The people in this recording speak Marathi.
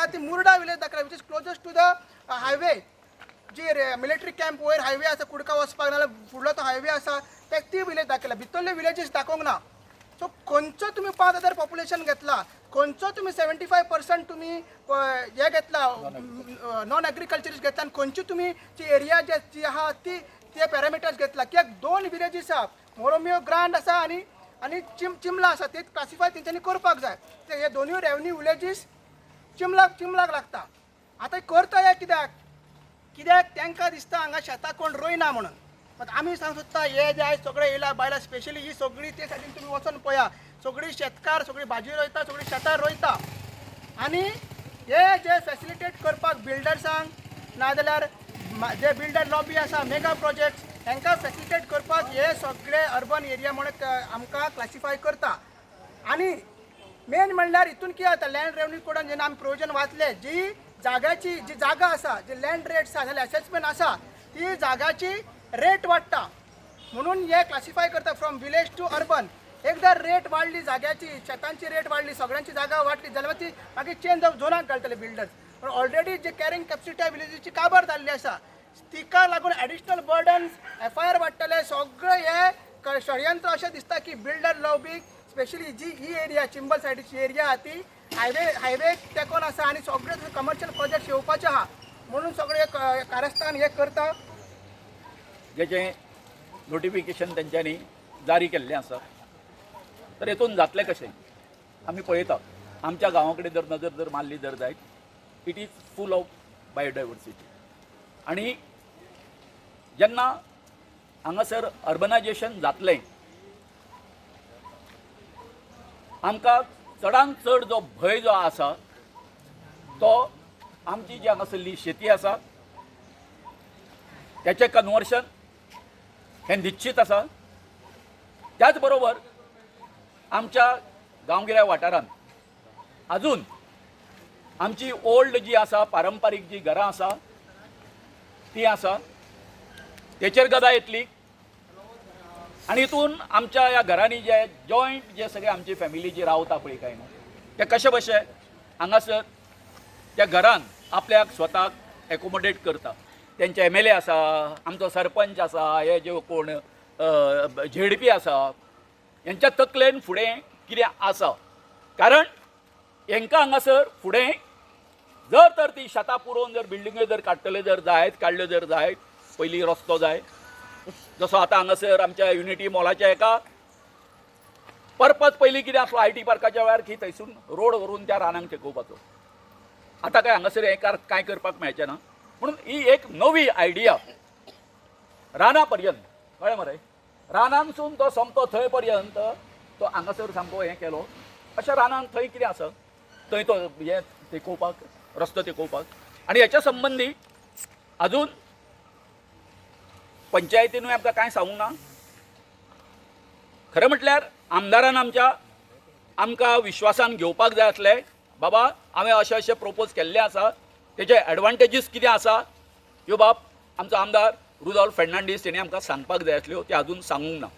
आहा ती मुर्डा विलेज दाखयला which is closest to the highway जी मिलिटरी कॅम्प वयर हायवे आसा कुडका वचपाक नाल्यार फुडलो तो हायवे आसा ते ती विलेज दाखयला भितरले विलेजीस दाखोवंक ना सो खंयचो तुम्ही 5,000 पॉप्युलेशन घेतला खंयचो तुम्ही 75% तुम्ही हे घेतला नॉन एग्रीकल्चरिस्ट घेतला आनी खंयची तुम्ही जी एरिया जी आहा ती ते पॅरामिटर्स घेतला कित्याक 2 विलेजीस आहा मोरोमियो ग्रांड आसा आनी चिमला आसा ते क्लासिफाय तेंच्यांनी करपाक जाय ते हे दोनूय रेवन्यू विलेजीस चिमलाक लागता आतां करता हे कित्याक तांकां दिसता हांगा शेतां कोण रोयना म्हणून पण आमी सांग सोदता हे जे आयज सगळे येयला बायलां स्पेशली ही सगळी ते सायडीन तुमी वचून पळया सगळी शेतकार सगळी भाजी रोयता सगळी शेतां रोयता आनी हे जे फॅसिलिटेट करपाक बिल्डर्सांक नाजाल्यार जे बिल्डर लॉबी आसा मेगा प्रोजेक्ट्स तांकां फॅसिलिटेट करपाक हे सगळे अर्बन एरिया म्हणून आमकां क्लासिफाय करता आनी मेन म्हणल्यार हितून कितें जाता लँड रेवन्यू कोडान जेन्ना आमी प्रोविजन वाचले जी जागा आसा जी लँड रेट्स आसा जाल्यार असेसमेंट आसा ती जागाची रेट वाडटा म्हणून हे क्लासिफाय करता फ्रॉम विलेज टू अर्बन एकदा रेट वाडली जाग्याची शेतांची रेट वाडली सगळ्यांची जागा वाडली जाल्यार ती मागीर चेंज जावन झोनाक घालतले बिल्डर्स पण ऑलरेडी जे कॅरिंग कॅपॅसिटी विलेजीची काबार जाल्ली आसा तिका लागून एडिशनल बर्डन्स FIR वाडटले सगळे हे षडयंत्र अशें दिसता की बिल्डर लॉबीक स्पेशली जी ही एरिया चिंबल सायडीची एरिया आहा ती हायवे तेकोन आसा आनी सगळे कमर्शियल प्रोजेक्ट येवपाचे आहा म्हणून सगळे कारस्थान हे करता जेचें नोटिफिकेशन तेंच्यांनी जारी केल्लें आसा तर हेतून जातलें कशें आमी पळयता आमच्या गांवा कडेन जर नजर जर मारली जर जायत it is full of biodiversity आनी जेन्ना हांगासर अर्बनायजेशन जातलें आमकां चडांत चड जो भंय जो आसा तो आमची जी हांगासरली शेती आसा त्याचें कन्वर्शन हें निश्चित आसा त्याच बरोबर आमच्या गांवगिऱ्या वाठारांत अजून आमची ओल्ड जी आसा पारंपारीक जी घरां आसा ती आसा तेचेर गदा येतली आनी हितून आमच्या ह्या घरांनी जे जॉयंट जे सगळे आमची फॅमिली जी रावता पळय काय न्हू ते कशे भशेन हांगासर त्या घरान आपल्याक स्वताक एकोमोडेट करता तेंचे MLA आसा आमचो सरपंच आसा हे जे कोण ZP आसा हेंच्या तकलेन फुडें कितें आसा कारण हेंकां हांगासर फुडें जर तर ती शेतां पुरोवन जर बिल्डिंग्यो जर काडटले जर जायत काडल्यो जर जायत पयलीं रस्तो जाय जसो आतां हांगासर आमच्या युनिटी मॉलाच्या एका पर्पज पयलीं कितें आसलो IT पार्काच्या वेळार की थंयसून रोड व्हरून त्या रानांक तेकोवपाचो आतां काय हांगासर हें कांय करपाक मेळचें ना म्हणून ही एक नवी आयडिया राना पर्यंत कळ्ळें मरे रानांसून तो सोमतो थंय पर्यंत तो हांगासर सामको हें केलो अशा रानांत थंय कितें आसा थंय तो हें तेकोवपाक रस्तो तेकोवपाक आनी हेच्या संबंदी अजून पंचायतीनूय आमकां कांय सांगूंक ना खरें म्हटल्यार आमदारान आमकां विश्वासान घेवपाक जाय आसलें बाबा हांवें अशें प्रोपोज केल्लें आसा तेजे एडवांटेजीस कितें आसा ह्यो बाब आमचो आमदार रुडॉल्फ फेर्नांडीस तेणी आमकां सांगपाक जाय आसल्यो त्यो अजून सांगूंक ना